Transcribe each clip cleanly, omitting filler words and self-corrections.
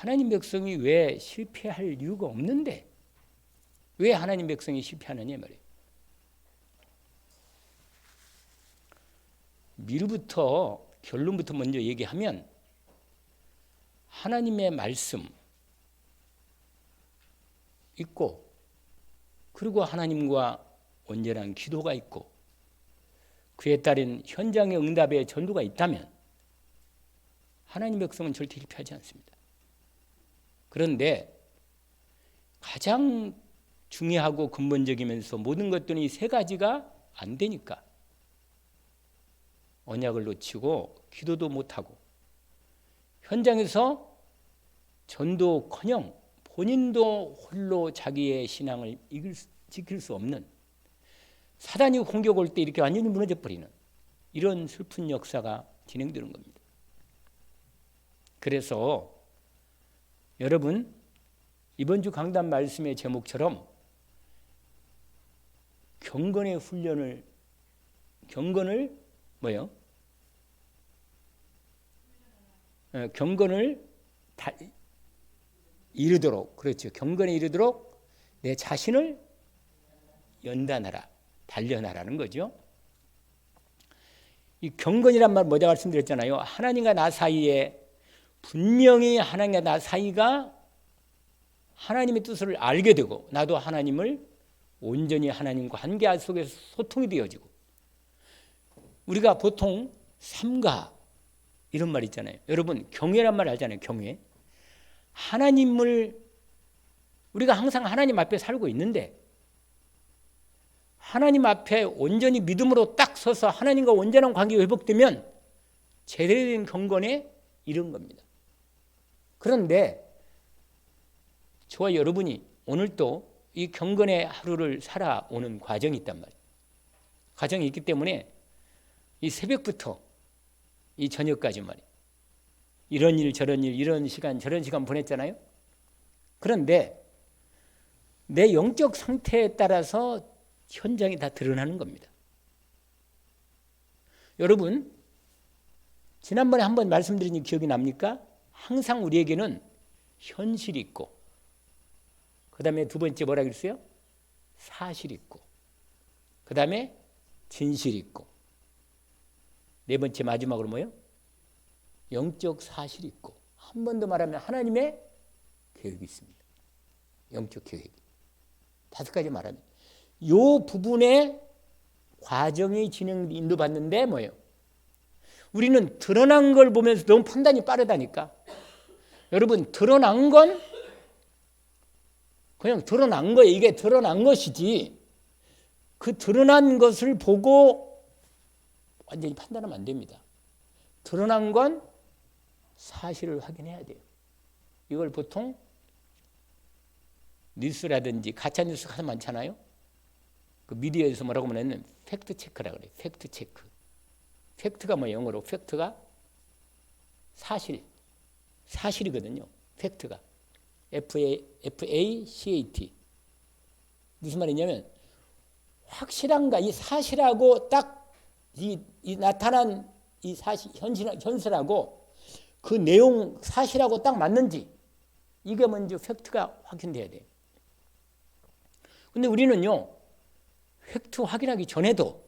하나님 백성이 왜 실패할 이유가 없는데 왜 하나님 백성이 실패하느냐 말이에요. 미루부터 결론부터 먼저 얘기하면 하나님의 말씀 있고 그리고 하나님과 온전한 기도가 있고 그에 따른 현장의 응답의 전도가 있다면 하나님 백성은 절대 실패하지 않습니다. 그런데 가장 중요하고 근본적이면서 모든 것들이 세 가지가 안 되니까 언약을 놓치고 기도도 못하고 현장에서 전도커녕 본인도 홀로 자기의 신앙을 지킬 수 없는 사단이 공격 올 때 이렇게 완전히 무너져 버리는 이런 슬픈 역사가 진행되는 겁니다. 그래서 여러분 이번 주 강단 말씀의 제목처럼 경건의 훈련을 뭐요? 경건을 이루도록 그렇죠. 경건에 이르도록 내 자신을 연단하라, 단련하라는 거죠. 이 경건이란 말 먼저 말씀드렸잖아요. 하나님과 나 사이에 분명히 하나님과 나 사이가 하나님의 뜻을 알게 되고 나도 하나님을 온전히 하나님과 한계 속에서 소통이 되어지고 우리가 보통 삼가 이런 말 있잖아요. 여러분 경외란 말 알잖아요. 경외. 하나님을 우리가 항상 하나님 앞에 살고 있는데 하나님 앞에 온전히 믿음으로 딱 서서 하나님과 온전한 관계가 회복되면 제대로 된 경건에 이른 겁니다. 그런데 저와 여러분이 오늘도 이 경건의 하루를 살아오는 과정이 있단 말이에요. 과정이 있기 때문에 이 새벽부터 이 저녁까지 말이에요. 이런 일 저런 일 이런 시간 저런 시간 보냈잖아요. 그런데 내 영적 상태에 따라서 현장이 다 드러나는 겁니다. 여러분 지난번에 한번 말씀드린 기억이 납니까? 항상 우리에게는 현실이 있고 그 다음에 두 번째 뭐라 그랬어요? 사실이 있고 그 다음에 진실이 있고 네 번째 마지막으로 뭐예요? 영적 사실이 있고 한 번 더 말하면 하나님의 계획이 있습니다. 영적 계획이. 다섯 가지 말하면 이 부분의 과정이 인도받는데 뭐예요? 우리는 드러난 걸 보면서 너무 판단이 빠르다니까. 여러분 드러난 건 그냥 드러난 거예요. 이게 드러난 것이지 그 드러난 것을 보고 완전히 판단하면 안 됩니다. 드러난 건 사실을 확인해야 돼요. 이걸 보통 뉴스라든지 가짜뉴스 가장 많잖아요. 그 미디어에서 뭐라고 하냐면 팩트체크라고 그래요. 팩트체크. 팩트가 뭐 영어로 팩트가 사실이거든요. 팩트가. FACAT. 무슨 말이냐면 확실한가 이 사실하고 딱 이 나타난 이 사실 현실하고 그 내용 사실하고 딱 맞는지 이게 먼저 팩트가 확인돼야 돼요. 근데 우리는요 팩트 확인하기 전에도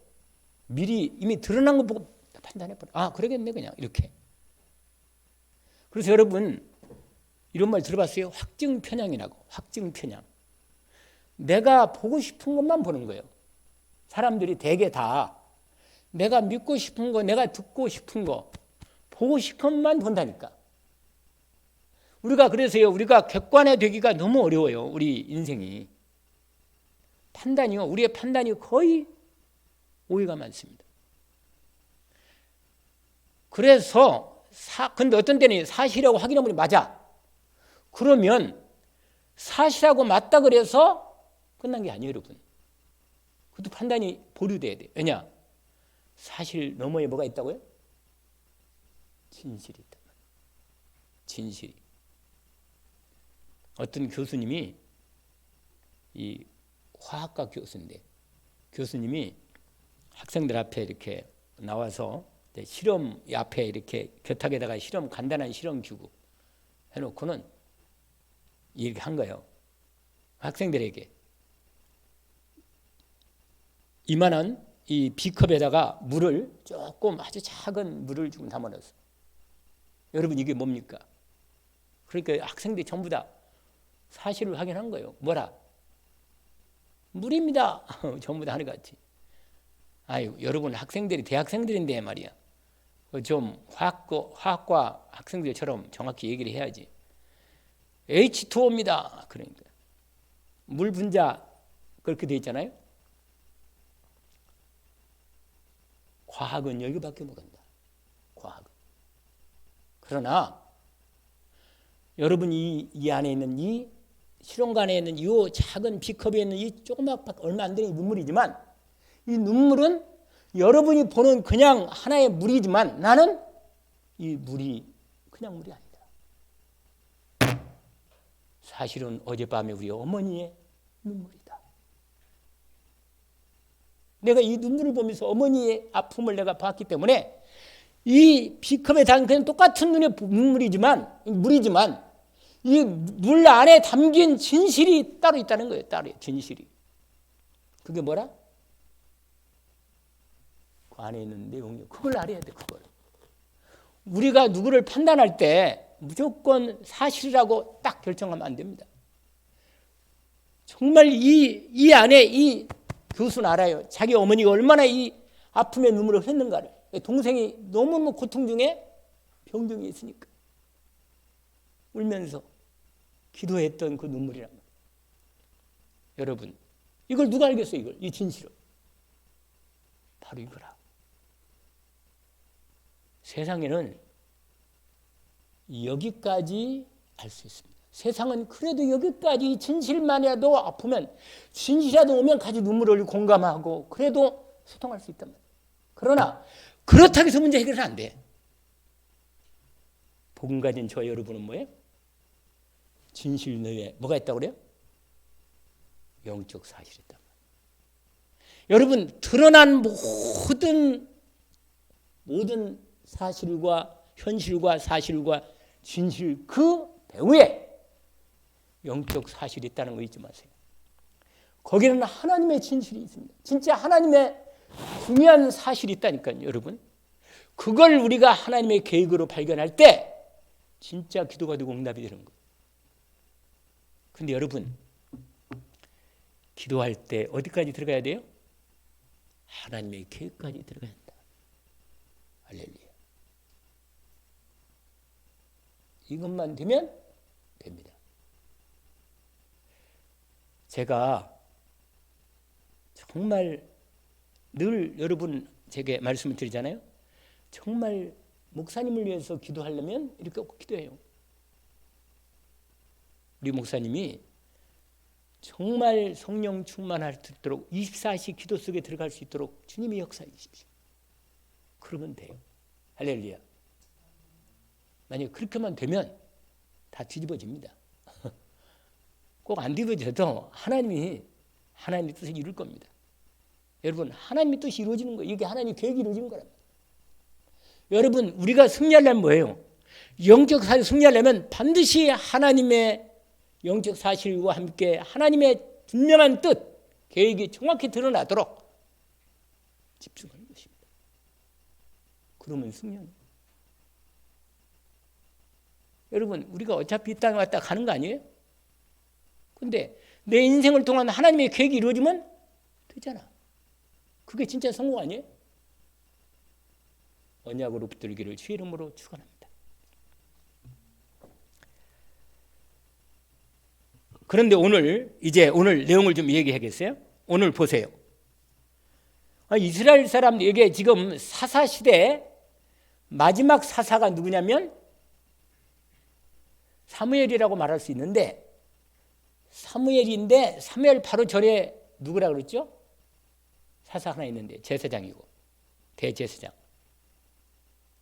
미리 이미 드러난 거 보고 판단해버려. 아 그러겠네 그냥 이렇게. 그래서 여러분 이런 말 들어봤어요? 확증 편향이라고. 확증 편향. 내가 보고 싶은 것만 보는 거예요. 사람들이 대개 다 내가 믿고 싶은 거, 내가 듣고 싶은 거, 보고 싶은 것만 본다니까. 우리가 객관화 되기가 너무 어려워요. 우리 인생이. 우리의 판단이 거의 오해가 많습니다. 그래서 근데 어떤 때는 사실이라고 확인해보니 맞아. 그러면 사실하고 맞다 그래서 끝난 게 아니에요, 여러분. 그것도 판단이 보류돼야 돼요. 왜냐? 사실 너머에 뭐가 있다고요? 진실이 있다. 진실이. 어떤 교수님이 이 화학과 교수인데 교수님이 학생들 앞에 이렇게 나와서 실험 앞에 이렇게 교탁에다가 간단한 실험 기구 해놓고는 이렇게 한 거예요. 학생들에게. 이만한 이 B컵에다가 물을 조금 아주 작은 물을 좀 담아놨어요. 여러분 이게 뭡니까? 그러니까 학생들이 전부 다 사실을 확인한 거예요. 뭐라? 물입니다. 전부 다 하늘같이. 아유, 여러분 학생들이 대학생들인데 말이야. 좀 화학과 학생들처럼 정확히 얘기를 해야지. H2O입니다. 그러니까 물 분자 그렇게 돼 있잖아요. 과학은 여기밖에 모른다. 과학은. 그러나 여러분 이 안에 있는 이 실온관에 있는 이 작은 B컵에 있는 이 조그맣게 얼마 안 되는 눈물이지만 이 눈물은 여러분이 보는 그냥 하나의 물이지만 나는 이 물이 그냥 물이 아니다. 사실은 어젯밤에 우리 어머니의 눈물이다. 내가 이 눈물을 보면서 어머니의 아픔을 내가 봤기 때문에 이 B컵에 담긴 그냥 똑같은 눈물이지만 물이지만 이 물 안에 담긴 진실이 따로 있다는 거예요. 따로 진실이. 그게 뭐라? 그 안에 있는 내용이 그걸 알아야 돼. 그걸. 우리가 누구를 판단할 때 무조건 사실이라고 딱 결정하면 안 됩니다. 정말 이 안에 이 교수는 알아요. 자기 어머니가 얼마나 이 아픔의 눈물을 흘렸는가를. 동생이 너무너무 고통 중에 병중에 있으니까 울면서 기도했던 그 눈물이란 말이에요. 여러분 이걸 누가 알겠어요? 이걸 이 진실을. 바로 이거라. 세상에는 여기까지 알 수 있습니다. 세상은 그래도 여기까지 진실만이라도 아프면 진실이라도 오면 같이 눈물을 흘리고 공감하고 그래도 소통할 수 있단 말이에요. 그러나 그렇다고 해서 문제 해결은 안 돼. 복음 가진 저 여러분은 뭐예요? 진실 내에 뭐가 있다고 그래요? 영적 사실이 있단 말이에요. 여러분 드러난 모든 사실과 현실과 사실과 진실 그 배후에 영적 사실이 있다는 거 잊지 마세요. 거기는 하나님의 진실이 있습니다. 진짜 하나님의 중요한 사실이 있다니까요. 여러분 그걸 우리가 하나님의 계획으로 발견할 때 진짜 기도가 되고 응답이 되는 거예요. 그런데 여러분 기도할 때 어디까지 들어가야 돼요? 하나님의 계획까지 들어가야 한다. 할렐루야. 이것만 되면 됩니다. 제가 정말 늘 여러분 제게 말씀을 드리잖아요. 정말 목사님을 위해서 기도하려면 이렇게 꼭 기도해요. 우리 목사님이 정말 성령 충만할 수 있도록 24시 기도 속에 들어갈 수 있도록 주님이 역사해 주십시오. 그러면 돼요. 할렐루야. 만약에 그렇게만 되면 다 뒤집어집니다. 꼭 안 뒤집어져도 하나님의 뜻을 이룰 겁니다. 여러분 하나님의 뜻이 이루어지는 거예요. 이게 하나님의 계획이 이루어지는 거랍니다. 여러분 우리가 승리하려면 뭐예요? 영적 사실 승리하려면 반드시 하나님의 영적 사실과 함께 하나님의 분명한 뜻, 계획이 정확히 드러나도록 집중하는 것입니다. 그러면 승리합니다. 여러분 우리가 어차피 이 땅에 왔다 가는 거 아니에요? 근데 내 인생을 통한 하나님의 계획이 이루어지면 되잖아. 그게 진짜 성공 아니에요? 언약으로 붙들기를 주의 이름으로 축원합니다. 그런데 오늘 내용을 좀 얘기하겠어요? 오늘 보세요. 이스라엘 사람들에게 지금 사사시대 마지막 사사가 누구냐면 사무엘이라고 말할 수 있는데 사무엘인데 사무엘 바로 전에 누구라고 그랬죠? 사사 하나 있는데 제사장이고 대제사장.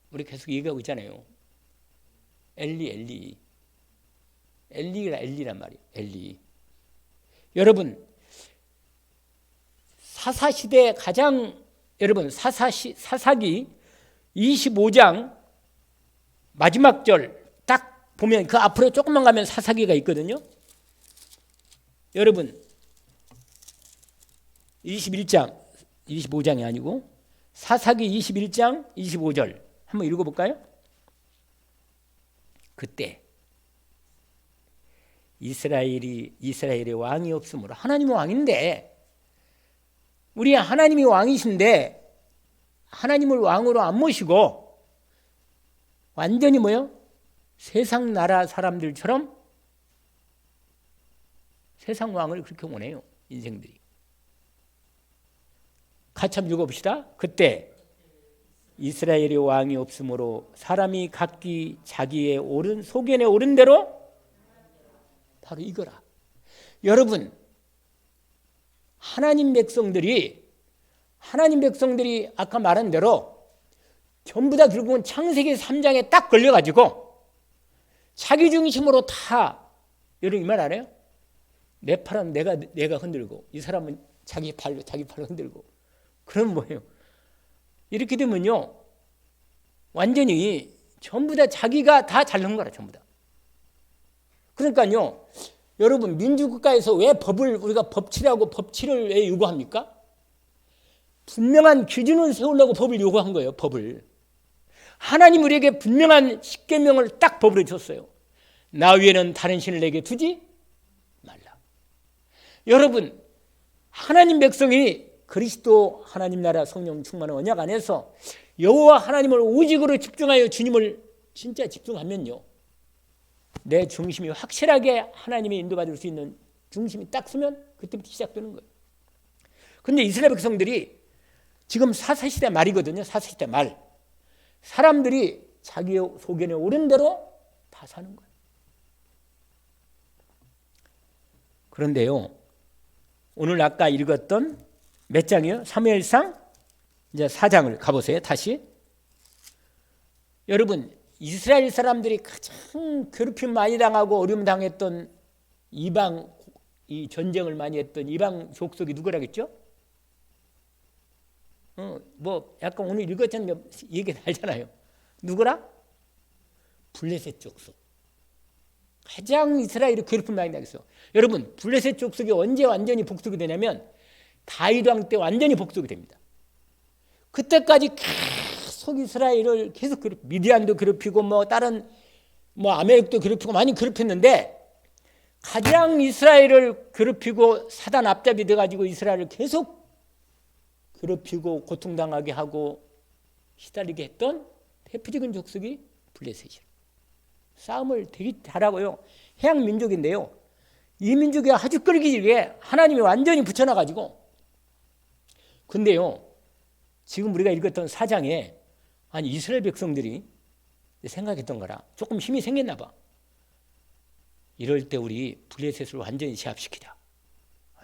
우리 계속 얘기하고 있잖아요. 엘리란 말이에요. 엘리. 여러분 사사시대 여러분 사사기 25장 마지막 절 딱 보면 그 앞으로 조금만 가면 사사기가 있거든요. 여러분 21장 25장이 아니고 사사기 21장 25절 한번 읽어볼까요? 그때 이스라엘의 왕이 없으므로 하나님이 왕인데 우리 하나님이 왕이신데 하나님을 왕으로 안 모시고 완전히 뭐요? 세상 나라 사람들처럼 세상 왕을 그렇게 원해요. 인생들이. 같이 한번 읽어봅시다. 그때 이스라엘의 왕이 없으므로 사람이 각기 자기의 옳은 소견에 옳은 대로 바로 이거라. 여러분 하나님 백성들이 아까 말한 대로 전부 다 결국은 창세기 3장에 딱 걸려가지고 자기 중심으로 다 여러분 이 말 알아요? 내 팔은 내가 흔들고 이 사람은 자기 팔로 흔들고 그럼 뭐예요? 이렇게 되면요 완전히 전부 다 자기가 다 잘난 거라 전부 다. 그러니까요 여러분 민주국가에서 왜 우리가 법치를 왜 요구합니까? 분명한 기준을 세우려고 법을 요구한 거예요. 법을. 하나님 우리에게 분명한 십계명을 딱 법으로 줬어요. 나 위에는 다른 신을 내게 두지 말라. 여러분 하나님 백성이 그리스도 하나님 나라 성령 충만한 언약 안에서 여호와 하나님을 오직으로 집중하여 주님을 진짜 집중하면요 내 중심이 확실하게 하나님의 인도받을 수 있는 중심이 딱 서면 그때부터 시작되는 거예요. 그런데 이스라엘 백성들이 지금 사사시대 말이거든요. 사사시대 말. 사람들이 자기의 소견에 옳은 대로 다 사는 거예요. 그런데요 오늘 아까 읽었던 몇 장이요? 사무엘상 이제 4장을 가보세요. 다시. 여러분 이스라엘 사람들이 가장 괴롭힘 많이 당하고 어려움 당했던 이방 이 전쟁을 많이 했던 이방 족속이 누구라겠죠? 뭐 약간 오늘 읽었잖아요. 얘기 나잖아요. 누구라? 블레셋 족속. 가장 이스라엘이 괴롭힘 많이 당했어. 여러분 블레셋 족속이 언제 완전히 복속이 되냐면 다윗 왕 때 완전히 복속이 됩니다. 그때까지 계속 이스라엘을 계속 미디안도 괴롭히고 뭐 다른 뭐 아멜렉도 괴롭히고 많이 괴롭혔는데 가장 이스라엘을 괴롭히고 사단 앞잡이 돼가지고 이스라엘을 계속 괴롭히고 고통당하게 하고 시달리게 했던 대표적인 족속이 블레셋이에요. 싸움을 되게 잘하고요. 해양 민족인데요. 이 민족이 아주 끓기지게 하나님이 완전히 붙여놔가지고 근데요. 지금 우리가 읽었던 4장에 아니 이스라엘 백성들이 생각했던 거라 조금 힘이 생겼나 봐. 이럴 때 우리 블레셋을 완전히 제압시키자.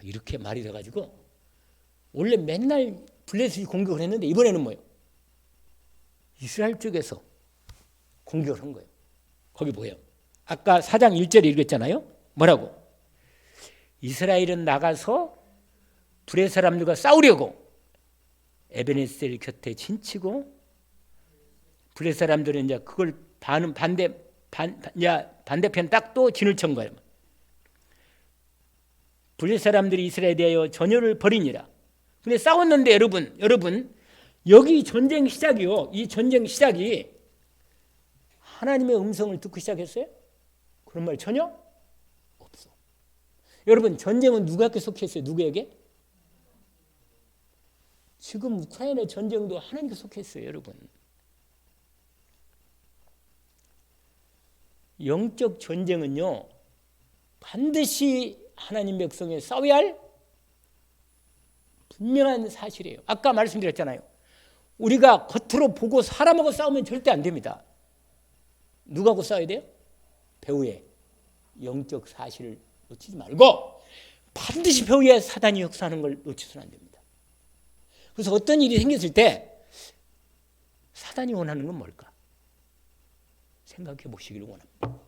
이렇게 말이 돼가지고 원래 맨날 블레셋이 공격을 했는데 이번에는 뭐예요? 이스라엘 쪽에서 공격을 한 거예요. 거기 뭐예요? 아까 4장 1절에 읽었잖아요. 뭐라고? 이스라엘은 나가서 블레 사람들과 싸우려고 에베네셀 곁에 진치고 블레 사람들은 이제 그걸 반대편 딱 또 진을 천 거예요. 블레 사람들이 이스라엘에 대하여 전열을 벌이니라. 근데 싸웠는데 여러분 여기 전쟁 시작이요. 이 전쟁 시작이 하나님의 음성을 듣고 시작했어요? 그런 말 전혀 없어. 여러분 전쟁은 누구에게 속했어요? 누구에게? 지금 우크라이나 전쟁도 하나님께 속했어요. 여러분. 영적 전쟁은요. 반드시 하나님 백성에 싸워야 할 분명한 사실이에요. 아까 말씀드렸잖아요. 우리가 겉으로 보고 사람하고 싸우면 절대 안 됩니다. 누구하고 싸워야 돼요? 배후의 영적 사실을 놓치지 말고 반드시 배후에 사단이 역사하는 걸 놓치서는 안 됩니다. 그래서 어떤 일이 생겼을 때 사단이 원하는 건 뭘까? 생각해 보시기를 원합니다.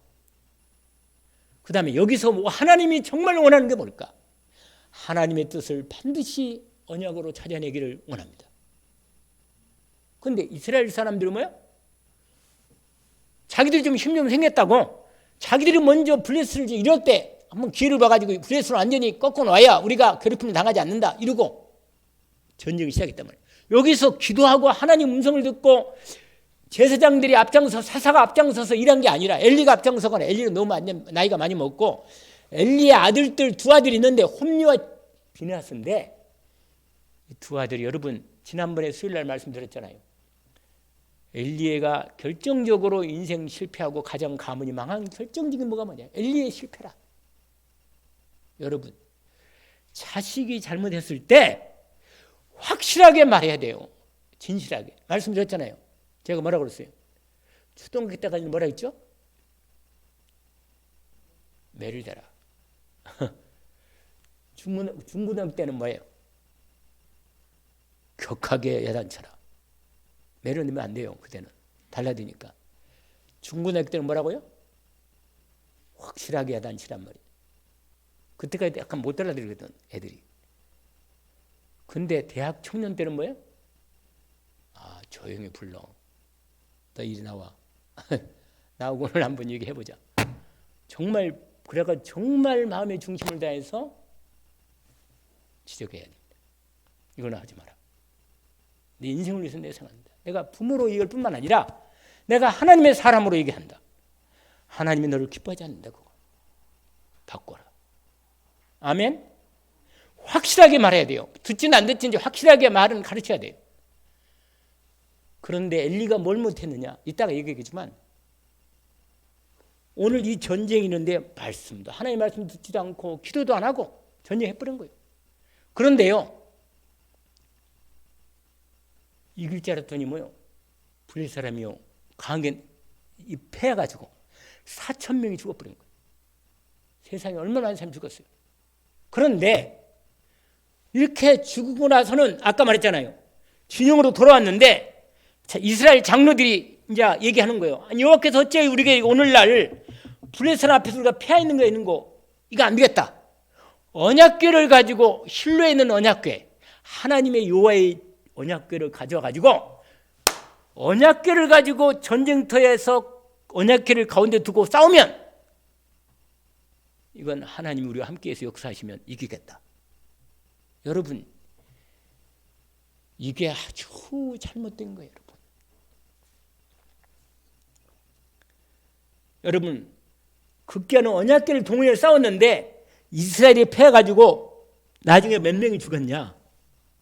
그 다음에 여기서 하나님이 정말 원하는 게 뭘까? 하나님의 뜻을 반드시 언약으로 찾아내기를 원합니다. 그런데 이스라엘 사람들은 뭐야? 자기들이 좀 힘 좀 생겼다고 자기들이 먼저 블레셋을 이럴 때 한번 기회를 봐가지고 블레셋을 완전히 꺾어놔야 우리가 괴롭힘을 당하지 않는다 이러고 전쟁을 시작했단 말이에요. 여기서 기도하고 하나님 음성을 듣고 제사장들이 앞장서 사사가 앞장서서 일한 게 아니라 엘리가 앞장서거나 엘리는 너무 나이가 많이 먹고 엘리의 아들들 두 아들이 있는데 홈리와 비느하스인데 이 두 아들이 여러분 지난번에 수요일날 말씀드렸잖아요. 엘리야가 결정적으로 인생 실패하고 가정 가문이 망한 결정적인 뭐가 뭐냐 엘리야의 실패라. 여러분 자식이 잘못했을 때 확실하게 말해야 돼요. 진실하게 말씀드렸잖아요. 제가 뭐라고 그랬어요? 초등학교 때까지는 뭐라 했죠? 매를 대라. 중고등학교 때는 뭐예요? 격하게 야단쳐라. 매를 넣으면 안 돼요. 그때는 달라지니까. 중고등학교 때는 뭐라고요? 확실하게 야단치란 말이에요. 그때까지 약간 못 달라들거든 애들이. 근데 대학 청년 때는 뭐예요? 아 조용히 불러. 너 이리 나와. 나하고 오늘 한번 얘기해보자. 정말 그래가 정말 마음의 중심을 다해서 지적해야 됩니다. 이거는 하지 마라. 내 인생을 위해서 내 생각한다. 내가 부모로 얘기할 뿐만 아니라 내가 하나님의 사람으로 얘기한다. 하나님이 너를 기뻐하지 않는다. 그거 바꿔라. 아멘. 확실하게 말해야 돼요. 듣지는 안 듣지인지 확실하게 말은 가르쳐야 돼요. 그런데 엘리가 뭘 못했느냐? 이따가 얘기하겠지만 오늘 이 전쟁이 있는데 말씀도 하나님의 말씀 듣지도 않고 기도도 안 하고 전쟁해버린 거예요. 그런데요 이길 줄 알았더니 뭐요? 블레셋 사람이요 강하게 패해가지고 4,000명이 죽어버린 거예요. 세상에 얼마나 많은 사람이 죽었어요. 그런데 이렇게 죽고 나서는 아까 말했잖아요. 진영으로 돌아왔는데 자, 이스라엘 장로들이 이제 얘기하는 거예요. 여호와께서 어째 우리가 오늘날 블레셋 앞에서 우리가 패하 있는 거 있는 거 이거 안 되겠다. 언약궤를 가지고 실로에 있는 언약궤 하나님의 여호와의 언약궤를 가져와가지고 언약궤를 가지고 전쟁터에서 언약궤를 가운데 두고 싸우면 이건 하나님이 우리와 함께해서 역사하시면 이기겠다. 여러분 이게 아주 잘못된 거예요. 여러분 극기하는 언약궤를 동원해 싸웠는데 이스라엘이 패해가지고 나중에 몇 명이 죽었냐?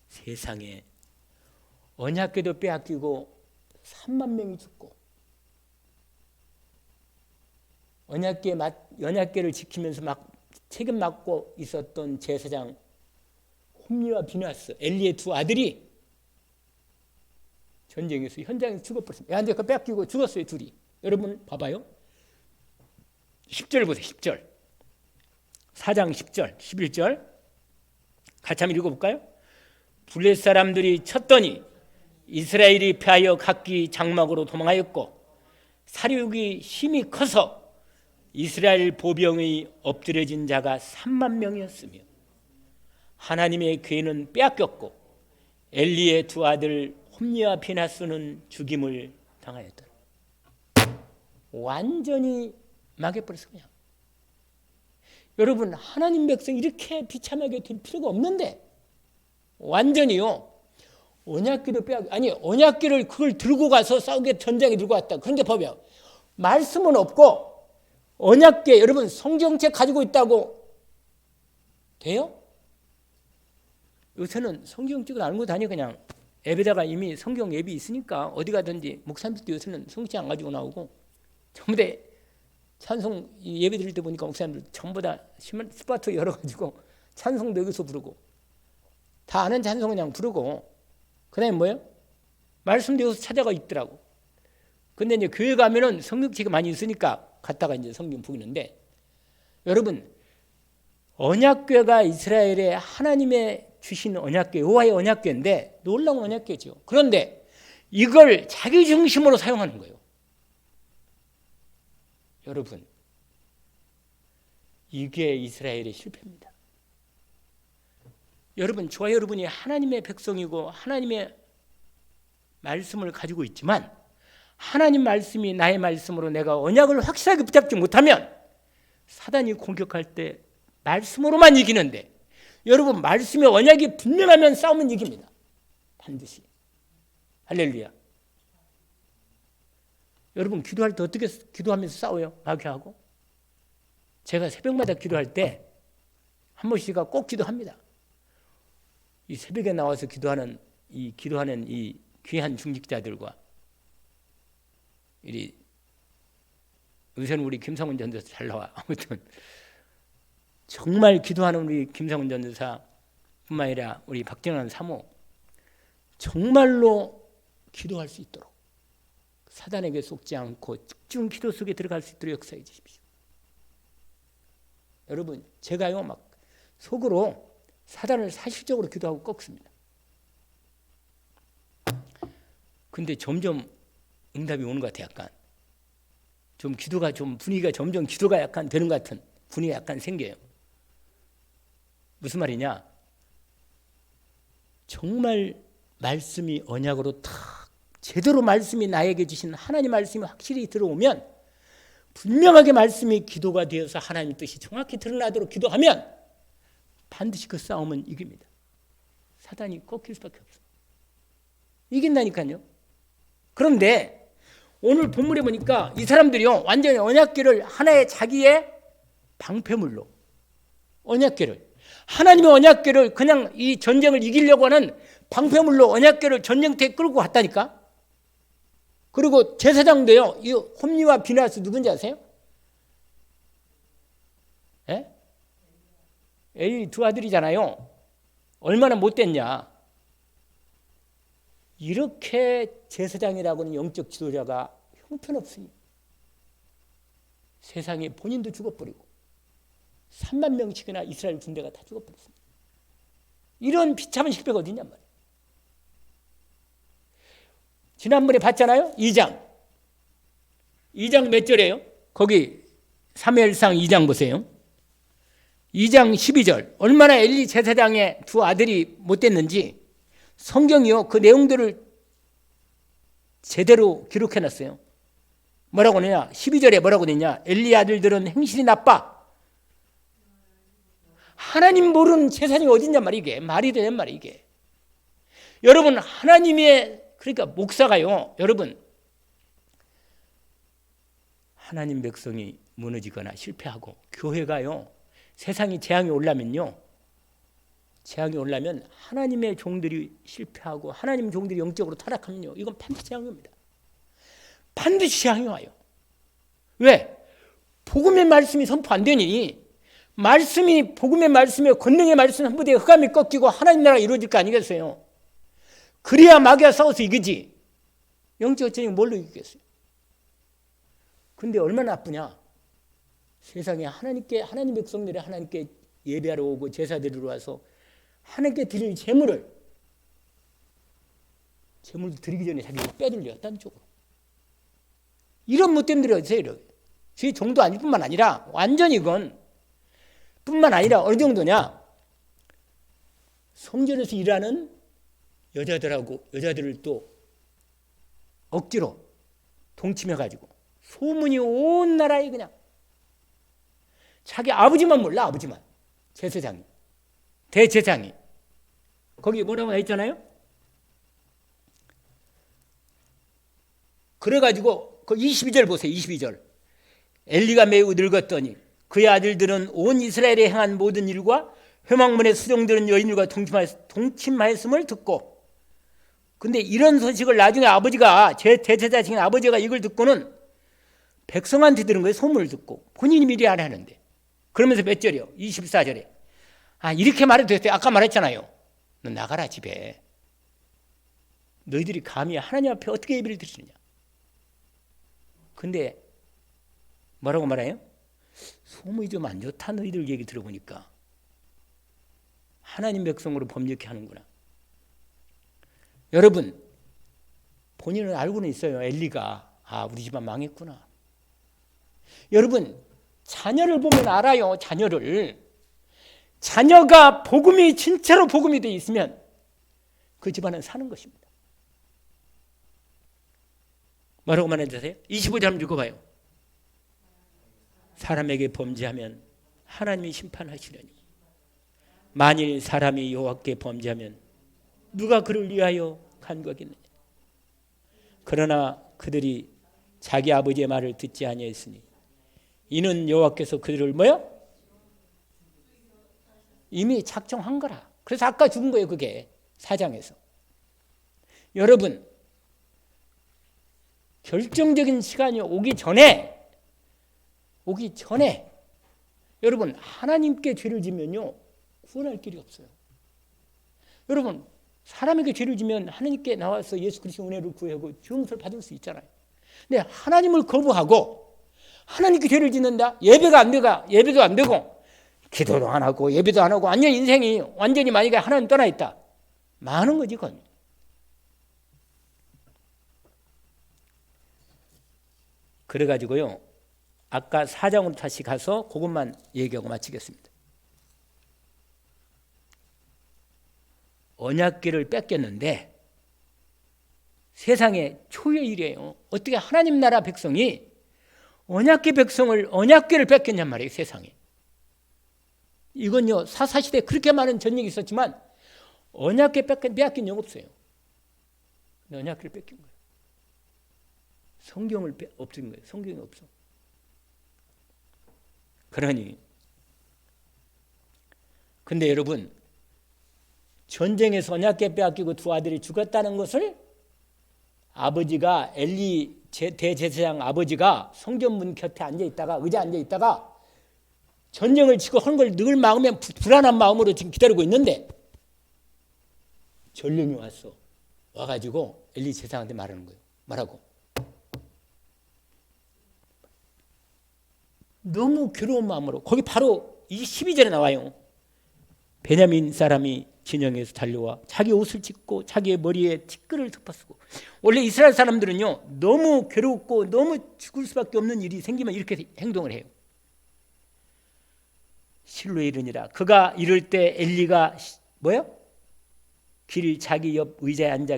세상에 언약궤도 빼앗기고 3만 명이 죽고 언약궤를 지키면서 막 책임 맡고 있었던 제사장 홈리와 비느하스 엘리의 두 아들이 전쟁에서 현장에서 죽어버렸습니다. 애한테 그 빼앗기고 죽었어요. 둘이. 여러분 봐봐요. 10절 보세요. 10절 4장 10절 11절 같이 한번 읽어볼까요? 블레셋 사람들이 쳤더니 이스라엘이 패하여 각기 장막으로 도망하였고 사륙이 힘이 커서 이스라엘 보병의 엎드려진 자가 3만 명이었으며 하나님의 궤는 빼앗겼고 엘리의 두 아들 홈리와 비느하스는 죽임을 당하였더라. 완전히 망해버렸어 그냥. 여러분 하나님 백성 이렇게 비참하게 될 필요가 없는데 완전히요 언약궤를 언약궤를 그걸 들고 가서 싸우게 전장에 들고 왔다. 그런데 봐봐요. 말씀은 없고 언약궤 여러분 성경책 가지고 있다고 돼요? 요새는 성경책을 알고 다니 그냥 앱에다가 이미 성경 앱이 있으니까 어디 가든지 목사님들도 요새는 성경 안 가지고 나오고 전부 다 찬송 예배 드릴 때 보니까 목사님들 전부 다 스마트 열어가지고 찬송도 여기서 부르고 다 아는 찬송 그냥 부르고 그다음에 뭐예요? 말씀도 여기서 찾아가 있더라고. 근데 이제 교회 가면은 성경책이 많이 있으니까 갔다가 이제 성경 보이는데 여러분 언약궤가 이스라엘의 하나님의 주신 언약궤 여호와의 언약궤인데 놀라운 언약궤죠. 그런데 이걸 자기 중심으로 사용하는 거예요. 여러분 이게 이스라엘의 실패입니다. 여러분 저와 여러분이 하나님의 백성이고 하나님의 말씀을 가지고 있지만 하나님 말씀이 나의 말씀으로 내가 언약을 확실하게 붙잡지 못하면 사단이 공격할 때 말씀으로만 이기는데, 여러분 말씀의 언약이 분명하면 싸우면 이깁니다. 반드시. 할렐루야. 여러분 기도할 때 어떻게 기도하면서 싸워요? 마귀하고? 제가 새벽마다 기도할 때 한 번씩가 꼭 기도합니다. 이 새벽에 나와서 기도하는 이 귀한 중직자들과 요새는 우리 김성훈 전도사 잘 나와. 아무튼 정말 기도하는 우리 김성훈 전도사뿐만 아니라 우리 박정환 사모, 정말로 기도할 수 있도록 사단에게 속지 않고 집중 기도 속에 들어갈 수 있도록 역사해 주십시오. 여러분 제가요 막 속으로 사단을 사실적으로 기도하고 꺾습니다. 근데 점점 응답이 오는 것 같아요. 약간 좀 기도가 좀 분위기가 점점 기도가 약간 되는 것 같은 분위기가 약간 생겨요. 무슨 말이냐? 정말 말씀이 언약으로 탁 제대로 말씀이 나에게 주신 하나님 말씀이 확실히 들어오면, 분명하게 말씀이 기도가 되어서 하나님 뜻이 정확히 드러나도록 기도하면 반드시 그 싸움은 이깁니다. 사단이 꺾일 수밖에 없어요. 이긴다니까요. 그런데 오늘 본문에 보니까 이 사람들이요 완전히 언약궤를 하나의 자기의 방패물로, 언약궤를 하나님의 언약궤를 그냥 이 전쟁을 이기려고 하는 방패물로 언약궤를 전쟁터에 끌고 갔다니까. 그리고 제사장도요, 이 홈리와 비나스 누군지 아세요? 예? 엘리 두 아들이잖아요. 얼마나 못됐냐. 이렇게 제사장이라고는 영적 지도자가 형편없으니 세상에 본인도 죽어버리고 3만 명씩이나 이스라엘 군대가 다 죽어버렸습니다. 이런 비참한 식배가 어디 있냔 말이에요. 지난번에 봤잖아요. 2장 몇 절이에요? 거기 사무엘상 2장 보세요. 2장 12절. 얼마나 엘리 제사장의 두 아들이 못됐는지 성경이요 그 내용들을 제대로 기록해놨어요. 뭐라고 하느냐? 12절에 뭐라고 되냐? 엘리 아들들은 행실이 나빠. 하나님 모르는 제사장이 어딨냔 말이야. 이게 말이 되냔 말이야. 이게 여러분 하나님의, 그러니까 목사가요 여러분 하나님 백성이 무너지거나 실패하고 교회가요 세상이 재앙이 올라면요, 재앙이 올라면 하나님의 종들이 실패하고 하나님 종들이 영적으로 타락하면요, 이건 반드시 재앙입니다. 반드시 재앙이 와요. 왜? 복음의 말씀이 선포 안 되니, 말씀이 복음의 말씀에 권능의 말씀 한 부대에 흑암이 꺾이고 하나님 나라가 이루어질 거 아니겠어요? 그래야 마귀와 싸워서 이기지. 영적 전쟁이 뭘로 이기겠어요? 근데 얼마나 나쁘냐? 세상에 하나님 백성들이 하나님께 예배하러 오고 제사드리러 와서 하나님께 드릴 재물을 드리기 전에 자기가 빼돌려 딴 쪽으로. 이런 못됨들이 어디서 이렇게? 제 정도 아닐 뿐만 아니라 완전히 이건 뿐만 아니라 어느 정도냐? 성전에서 일하는 여자들을 또 억지로 동침해가지고 소문이 온 나라에 그냥 자기 아버지만 몰라. 아버지만 제사장이 대제사장이 거기 뭐라고 했잖아요. 그래가지고 그 22절 보세요. 22절 엘리가 매우 늙었더니 그의 아들들은 온 이스라엘에 행한 모든 일과 회막문에 수종되는 여인들과 동침하였음을 듣고, 근데 이런 소식을 나중에 아버지가 대제사장인 아버지가 이걸 듣고는 백성한테 들은 거예요. 소문을 듣고 본인이 미리 안 하는데. 그러면서 몇 절이요? 24절에 이렇게 말해도 됐어요. 아까 말했잖아요. 너 나가라 집에. 너희들이 감히 하나님 앞에 어떻게 예배를 드리느냐. 근데 뭐라고 말해요? 소문이 좀 안 좋다. 너희들 얘기 들어보니까 하나님 백성으로 범죄케 하는구나. 여러분 본인은 알고는 있어요. 엘리가 우리 집안 망했구나. 여러분 자녀를 보면 알아요. 자녀가 복음이 진짜로 복음이 돼 있으면 그 집안은 사는 것입니다. 뭐라고 말해주세요? 25절 한번 읽어봐요. 사람에게 범죄하면 하나님이 심판하시려니 만일 사람이 여호와께 범죄하면 누가 그를 위하여 간구하겠느냐. 그러나 그들이 자기 아버지의 말을 듣지 아니하였으니 이는 여호와께서 그들을 뭐요? 이미 작정한 거라. 그래서 아까 죽은 거예요. 그게 4장에서. 여러분, 결정적인 시간이 오기 전에 여러분, 하나님께 죄를 지면요 구원할 길이 없어요. 여러분, 사람에게 죄를 지면 하나님께 나와서 예수 그리스도 은혜를 구하고 용서를 받을 수 있잖아요. 근데 하나님을 거부하고 하나님께 죄를 짓는다? 예배도 안 되고 기도도 안 하고 예배도 안 하고 완전 인생이 완전히 만약에 하나님 떠나 있다. 많은 거지 그건. 그래가지고요. 아까 4장으로 다시 가서 그것만 얘기하고 마치겠습니다. 언약궤를 뺏겼는데 세상에 초유의 일이에요. 어떻게 하나님 나라 백성이 언약궤를 뺏겼냔 말이에요. 세상에. 이건요 사사시대에 그렇게 많은 전쟁이 있었지만 언약궤 빼앗긴 적 없어요. 언약궤를 뺏긴 거예요. 성경을 없앤 거예요. 성경이 없어. 그러니 근데 여러분 전쟁에서 언약궤 빼앗기고 두 아들이 죽었다는 것을 아버지가 엘리 대제사장 아버지가 성전문 곁에 앉아있다가 의자에 앉아있다가 전쟁을 치고 하는 걸 늘 마음에 불안한 마음으로 지금 기다리고 있는데 전령이 와가지고 엘리 제사장한테 말하는 거예요. 말하고 너무 괴로운 마음으로 거기 바로 12절에 나와요. 베냐민 사람이 진영에서 달려와 자기 옷을 찢고 자기의 머리에 티끌을 덮어쓰고 원래 이스라엘 사람들은요 너무 괴롭고 너무 죽을 수밖에 없는 일이 생기면 이렇게 행동을 해요. 실로에 이르니라 그가 이럴 때 엘리가 뭐요? 길 자기 옆 의자에 앉아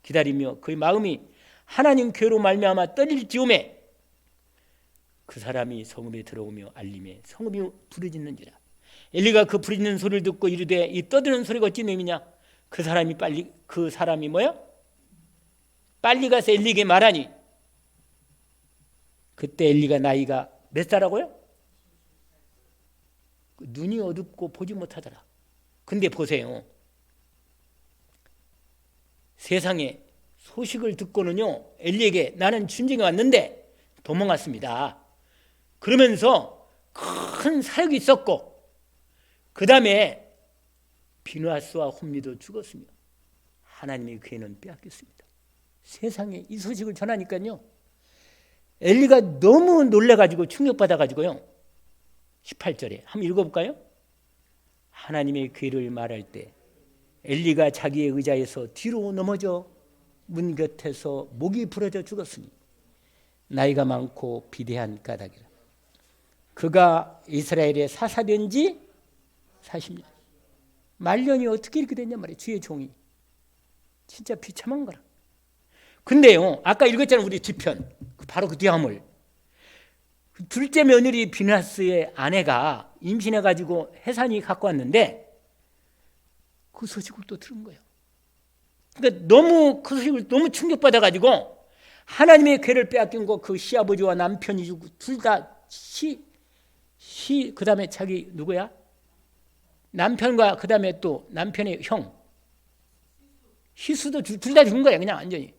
기다리며 그의 마음이 하나님 괴로 말미암아 떨릴지오매 그 사람이 성읍에 들어오며 알림에 성읍이 부르짖는지라. 엘리가 그 부르짖는 소리를 듣고 이르되 이 떠드는 소리가 어찌 됨이냐. 그 사람이 뭐요? 빨리 가서 엘리에게 말하니 그때 엘리가 나이가 몇 살하고요? 눈이 어둡고 보지 못하더라. 근데 보세요. 세상에 소식을 듣고는요 엘리에게 나는 전쟁에 왔는데 도망갔습니다. 그러면서 큰 사역이 있었고 그 다음에 비누아스와 홈리도 죽었으며 하나님의 괴는 빼앗겼습니다. 세상에 이 소식을 전하니까요 엘리가 너무 놀라가지고 충격받아가지고요 18절에 한번 읽어볼까요? 하나님의 괴를 말할 때 엘리가 자기의 의자에서 뒤로 넘어져 문 곁에서 목이 부러져 죽었으니 나이가 많고 비대한 까닭이라. 그가 이스라엘에 사사된 지 40년. 말년이 어떻게 이렇게 됐냐 말이에요. 주의 종이. 진짜 비참한 거라. 근데요 아까 읽었잖아요. 우리 뒤편 바로 그 뒤화물. 둘째 며느리 비누아스의 아내가 임신해가지고 해산이 갖고 왔는데 그 소식을 또 들은 거예요. 그러니까 너무 그 소식을 너무 충격받아가지고 하나님의 괴를 빼앗긴 거 그 시아버지와 남편이 죽고 둘 다 그 다음에 자기 누구야? 남편과 그 다음에 또 남편의 형 희수도 둘 다 죽은 거야 그냥 완전히.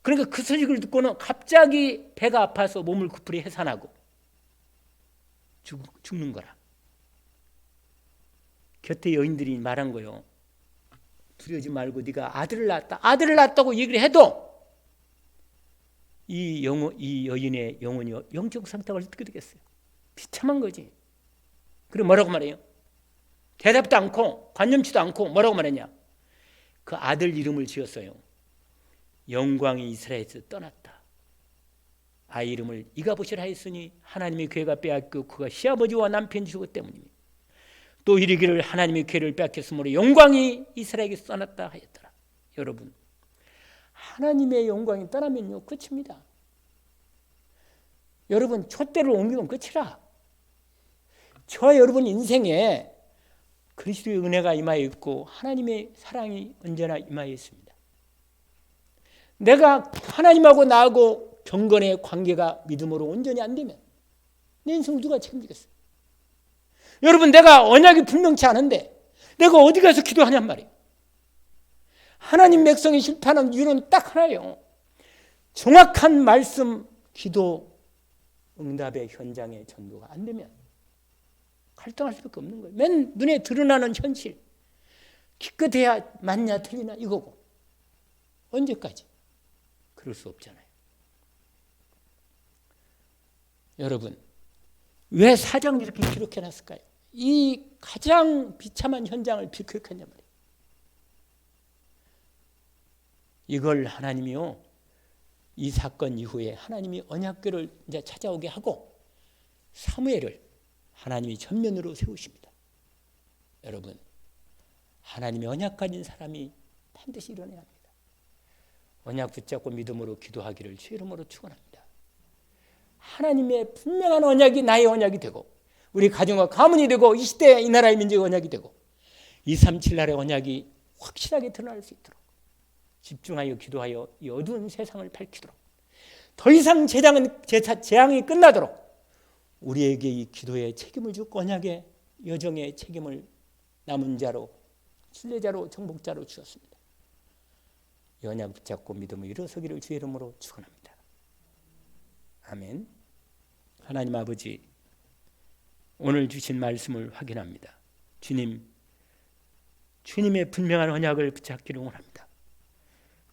그러니까 그 소식을 듣고는 갑자기 배가 아파서 몸을 구풀이 해산하고 죽는 거라. 곁에 여인들이 말한 거요. 두려워하지 말고 네가 아들을 낳았다고 얘기를 해도 이 여인의 영혼이 영적 상태가 어떻게 되겠어요? 비참한 거지. 그리고 뭐라고 말해요? 대답도 않고 관념치도 않고 뭐라고 말했냐? 그 아들 이름을 지었어요. 영광이 이스라엘에서 떠났다. 아이 이름을 이가봇이라 했으니 하나님의 괴가 빼앗고 그가 시아버지와 남편이 죽었기 때문입니다. 또 이르기를 하나님의 괴를 빼앗겼으므로 영광이 이스라엘에게서 떠났다 하였더라. 여러분 하나님의 영광이 떠나면요 끝입니다. 여러분 촛대를 옮기면 끝이라. 저와 여러분 인생에 그리스도의 은혜가 임하여 있고 하나님의 사랑이 언제나 임하여 있습니다. 내가 하나님하고 나하고 경건의 관계가 믿음으로 온전히 안 되면 내 인생을 누가 책임지겠어요? 여러분 내가 언약이 분명치 않은데 내가 어디 가서 기도하냔 말이에요. 하나님 백성이 실패하는 이유는 딱 하나예요. 정확한 말씀, 기도, 응답의 현장의 전도가 안 되면 갈등할 수밖에 없는 거예요. 맨 눈에 드러나는 현실, 기껏해야 맞냐 틀리나 이거고 언제까지? 그럴 수 없잖아요. 여러분 왜 사정을 이렇게 기록해놨을까요? 이 가장 비참한 현장을 기록했냔 말이에요. 이걸 하나님이요, 이 사건 이후에 하나님이 언약궤를 이제 찾아오게 하고 사무엘을 하나님이 전면으로 세우십니다. 여러분, 하나님의 언약 가진 사람이 반드시 일어나야 합니다. 언약 붙잡고 믿음으로 기도하기를 주 이름으로 축원합니다. 하나님의 분명한 언약이 나의 언약이 되고 우리 가정과 가문이 되고 이 시대 이 나라의 민족의 언약이 되고 237날의 언약이 확실하게 드러날 수 있도록 집중하여 기도하여 이 어두운 세상을 밝히도록 더 이상 재앙이 끝나도록 우리에게 이 기도의 책임을 주고 언약의 여정의 책임을 남은 자로 순례자로 정복자로 주었습니다. 이 언약 붙잡고 믿음을 일어서기를 주의 이름으로 축원합니다. 아멘. 하나님 아버지, 오늘 주신 말씀을 확인합니다. 주님의 분명한 언약을 붙잡기를 원합니다.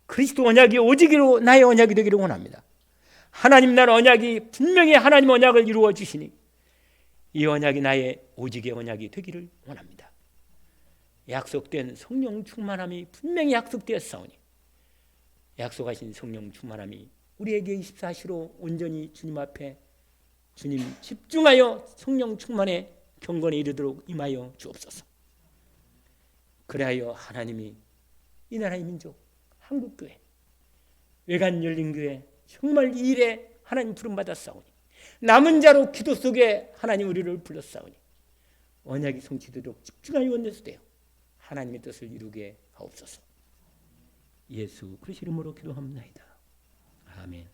그리스도 언약이 오직으로 나의 언약이 되기를 원합니다. 하나님 나라 언약이 분명히 하나님 언약을 이루어 주시니 이 언약이 나의 오직의 언약이 되기를 원합니다. 약속된 성령 충만함이 분명히 약속되었사오니 약속하신 성령 충만함이 우리에게 24시로 온전히 주님 앞에 주님 집중하여 성령 충만의 경건에 이르도록 임하여 주옵소서. 그래야 하나님이 이 나라의 민족 한국교회 외관 열린교회 정말 이 일에 하나님 부름받았사오니 남은 자로 기도 속에 하나님 우리를 불렀사오니 언약이 성취되도록 집중하여 원내수되어 하나님의 뜻을 이루게 하옵소서. 예수 그리스도 이름으로 기도합니다. 아멘.